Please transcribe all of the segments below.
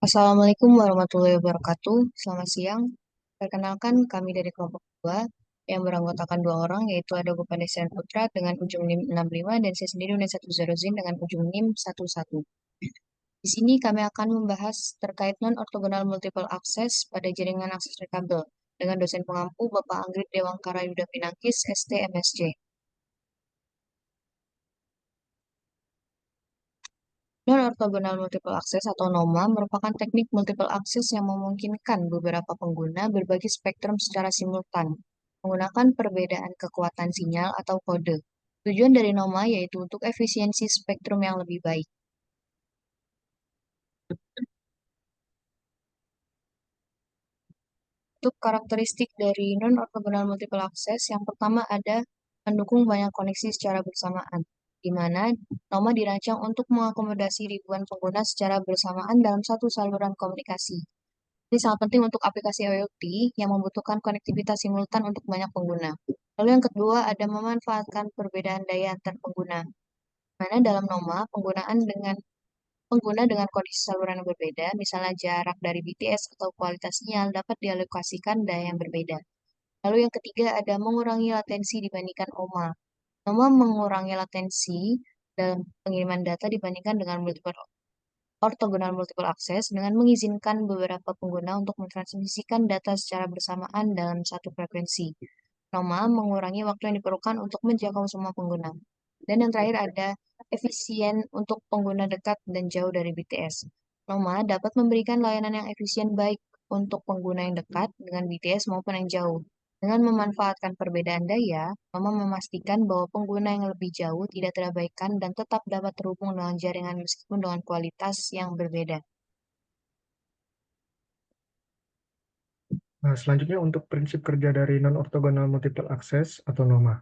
Assalamualaikum warahmatullahi wabarakatuh. Selamat siang. Perkenalkan, kami dari kelompok 2 yang beranggotakan dua orang, yaitu ada Bapak Desian Putra dengan ujung NIM 65 dan saya sendiri Unesa Tuzaruzin dengan ujung NIM 11. Di sini kami akan membahas terkait non-ortogonal multiple access pada jaringan akses rekabel dengan dosen pengampu Bapak Anggrit Dewangkara Yuda Pinangkis, ST MSc. Non-orthogonal multiple access atau NOMA merupakan teknik multiple access yang memungkinkan beberapa pengguna berbagi spektrum secara simultan menggunakan perbedaan kekuatan sinyal atau kode. Tujuan dari NOMA yaitu untuk efisiensi spektrum yang lebih baik. Untuk karakteristik dari non-orthogonal multiple access, yang pertama ada mendukung banyak koneksi secara bersamaan, di mana NOMA dirancang untuk mengakomodasi ribuan pengguna secara bersamaan dalam satu saluran komunikasi. Ini sangat penting untuk aplikasi IoT yang membutuhkan konektivitas simultan untuk banyak pengguna. Lalu yang kedua ada memanfaatkan perbedaan daya antar pengguna. Mana dalam NOMA, pengguna dengan kondisi saluran yang berbeda, misalnya jarak dari BTS atau kualitas sinyal dapat dialokasikan daya yang berbeda. Lalu yang ketiga ada mengurangi latensi dibandingkan OMA. NOMA mengurangi latensi dalam pengiriman data dibandingkan dengan ortogonal multiple access dengan mengizinkan beberapa pengguna untuk mentransmisikan data secara bersamaan dalam satu frekuensi. NOMA mengurangi waktu yang diperlukan untuk menjangkau semua pengguna. Dan yang terakhir ada efisien untuk pengguna dekat dan jauh dari BTS. NOMA dapat memberikan layanan yang efisien baik untuk pengguna yang dekat dengan BTS maupun yang jauh. Dengan memanfaatkan perbedaan daya, NOMA memastikan bahwa pengguna yang lebih jauh tidak terabaikan dan tetap dapat terhubung dengan jaringan meskipun dengan kualitas yang berbeda. Nah, selanjutnya untuk prinsip kerja dari non-orthogonal multiple access atau NOMA.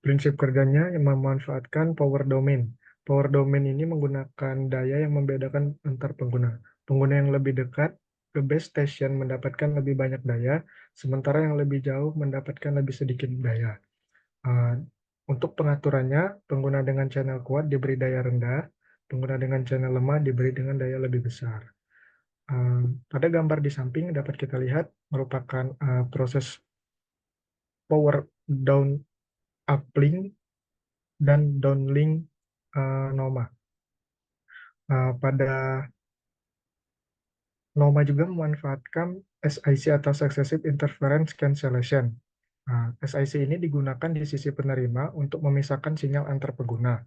Prinsip kerjanya yang memanfaatkan power domain. Power domain ini menggunakan daya yang membedakan antar pengguna. Pengguna yang lebih dekat ke base station mendapatkan lebih banyak daya, sementara yang lebih jauh mendapatkan lebih sedikit daya. Untuk pengaturannya, pengguna dengan channel kuat diberi daya rendah, pengguna dengan channel lemah diberi dengan daya lebih besar. Pada gambar di samping dapat kita lihat merupakan proses power down uplink dan downlink NOMA. Pada NOMA juga memanfaatkan SIC atau Successive Interference Cancellation. SIC ini digunakan di sisi penerima untuk memisahkan sinyal antar pengguna.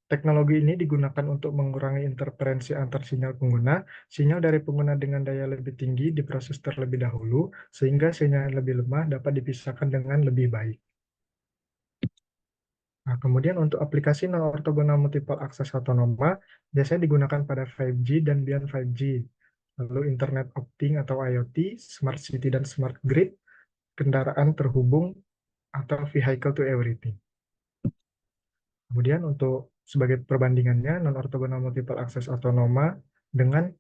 Teknologi ini digunakan untuk mengurangi interferensi antar sinyal pengguna. Sinyal dari pengguna dengan daya lebih tinggi diproses terlebih dahulu, sehingga sinyal yang lebih lemah dapat dipisahkan dengan lebih baik. Nah, kemudian untuk aplikasi non-orthogonal multiple access atau NOMA, biasanya digunakan pada 5G dan beyond 5G. Lalu Internet of Things atau IoT, Smart City dan Smart Grid, kendaraan terhubung atau Vehicle to Everything. Kemudian untuk sebagai perbandingannya, non-orthogonal multiple access atau NOMA dengan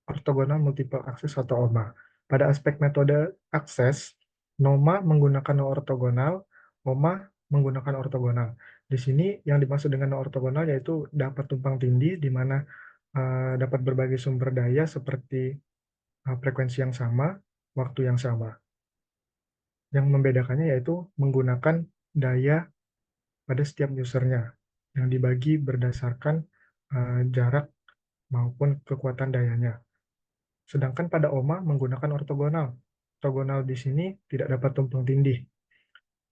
orthogonal multiple access atau OMA. Pada aspek metode akses, NOMA menggunakan non-ortogonal, OMA menggunakan ortogonal. Di sini yang dimaksud dengan non-ortogonal yaitu dapat tumpang tindih, di mana dapat berbagi sumber daya seperti frekuensi yang sama, waktu yang sama. Yang membedakannya yaitu menggunakan daya pada setiap usernya, yang dibagi berdasarkan jarak maupun kekuatan dayanya. Sedangkan pada OMA menggunakan ortogonal. Ortogonal di sini tidak dapat tumpang tindih.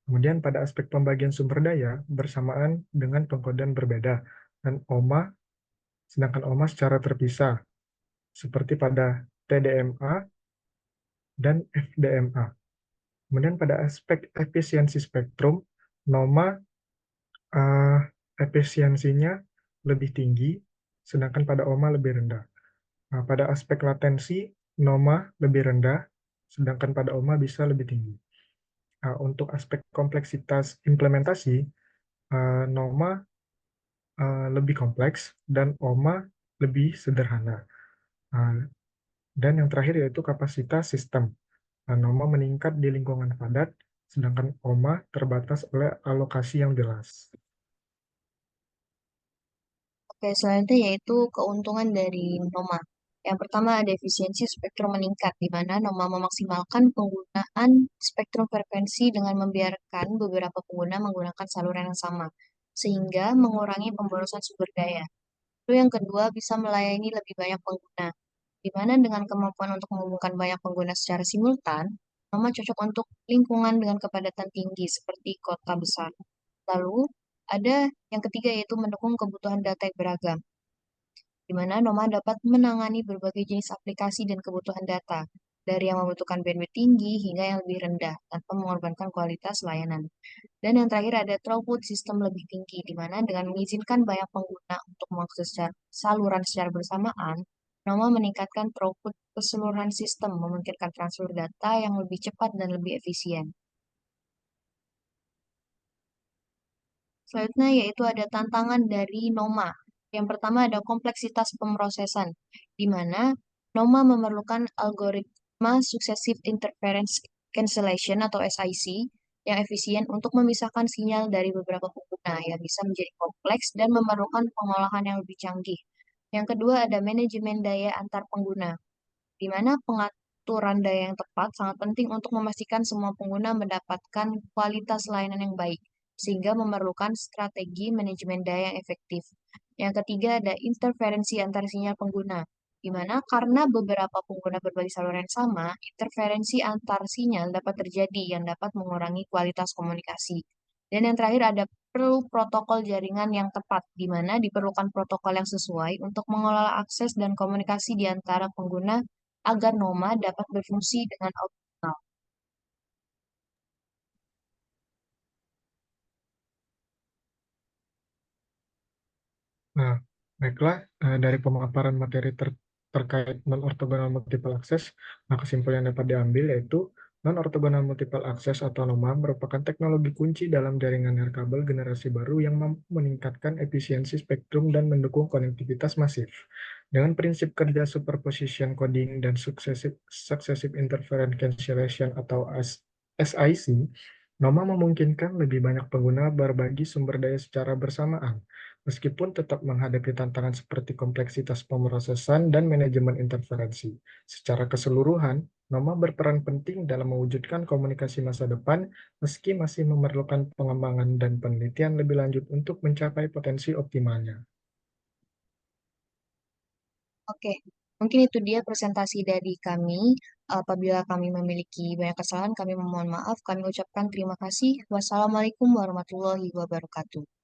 Kemudian pada aspek pembagian sumber daya bersamaan dengan pengkodean berbeda. Dan sedangkan OMA secara terpisah, seperti pada TDMA dan FDMA. Kemudian pada aspek efisiensi spektrum, NOMA efisiensinya lebih tinggi, sedangkan pada OMA lebih rendah. Nah, pada aspek latensi, NOMA lebih rendah, sedangkan pada OMA bisa lebih tinggi. Nah, untuk aspek kompleksitas implementasi, NOMA lebih kompleks dan OMA lebih sederhana. Dan yang terakhir yaitu kapasitas sistem. NOMA meningkat di lingkungan padat, sedangkan OMA terbatas oleh alokasi yang jelas. Oke, selanjutnya yaitu keuntungan dari NOMA. Yang pertama ada efisiensi spektrum meningkat, di mana NOMA memaksimalkan penggunaan spektrum frekuensi dengan membiarkan beberapa pengguna menggunakan saluran yang sama, sehingga mengurangi pemborosan sumber daya. Lalu yang kedua bisa melayani lebih banyak pengguna, di mana dengan kemampuan untuk menghubungkan banyak pengguna secara simultan, NOMA cocok untuk lingkungan dengan kepadatan tinggi seperti kota besar. Lalu ada yang ketiga yaitu mendukung kebutuhan data yang beragam, di mana Noma dapat menangani berbagai jenis aplikasi dan kebutuhan data, dari yang membutuhkan bandwidth tinggi hingga yang lebih rendah, tanpa mengorbankan kualitas layanan. Dan yang terakhir ada throughput sistem lebih tinggi, di mana dengan mengizinkan banyak pengguna untuk mengakses saluran secara bersamaan, Noma meningkatkan throughput keseluruhan sistem, memungkinkan transfer data yang lebih cepat dan lebih efisien. Selanjutnya yaitu ada tantangan dari NOMA. Yang pertama ada kompleksitas pemrosesan, di mana NOMA memerlukan algoritma Successive Interference Cancellation atau SIC yang efisien untuk memisahkan sinyal dari beberapa pengguna yang bisa menjadi kompleks dan memerlukan pengolahan yang lebih canggih. Yang kedua ada manajemen daya antar pengguna, di mana pengaturan daya yang tepat sangat penting untuk memastikan semua pengguna mendapatkan kualitas layanan yang baik, sehingga memerlukan strategi manajemen daya yang efektif. Yang ketiga ada interferensi antar sinyal pengguna, di mana karena beberapa pengguna berbagi saluran yang sama, interferensi antar sinyal dapat terjadi yang dapat mengurangi kualitas komunikasi. Dan yang terakhir ada perlu protokol jaringan yang tepat, di mana diperlukan protokol yang sesuai untuk mengelola akses dan komunikasi di antara pengguna agar Noma dapat berfungsi dengan optimal. Nah, baiklah, dari pemaparan materi terkait non-ortogonal multiple access, nah kesimpulan yang dapat diambil yaitu non-ortogonal multiple access atau NOMA merupakan teknologi kunci dalam jaringan nirkabel generasi baru yang mampu meningkatkan efisiensi spektrum dan mendukung konektivitas masif. Dengan prinsip kerja superposition coding dan successive interference cancellation atau SIC, NOMA memungkinkan lebih banyak pengguna berbagi sumber daya secara bersamaan, meskipun tetap menghadapi tantangan seperti kompleksitas pemrosesan dan manajemen interferensi. Secara keseluruhan, NOMA berperan penting dalam mewujudkan komunikasi masa depan, meski masih memerlukan pengembangan dan penelitian lebih lanjut untuk mencapai potensi optimalnya. Oke, mungkin itu dia presentasi dari kami. Apabila kami memiliki banyak kesalahan, kami memohon maaf. Kami ucapkan terima kasih. Wassalamualaikum warahmatullahi wabarakatuh.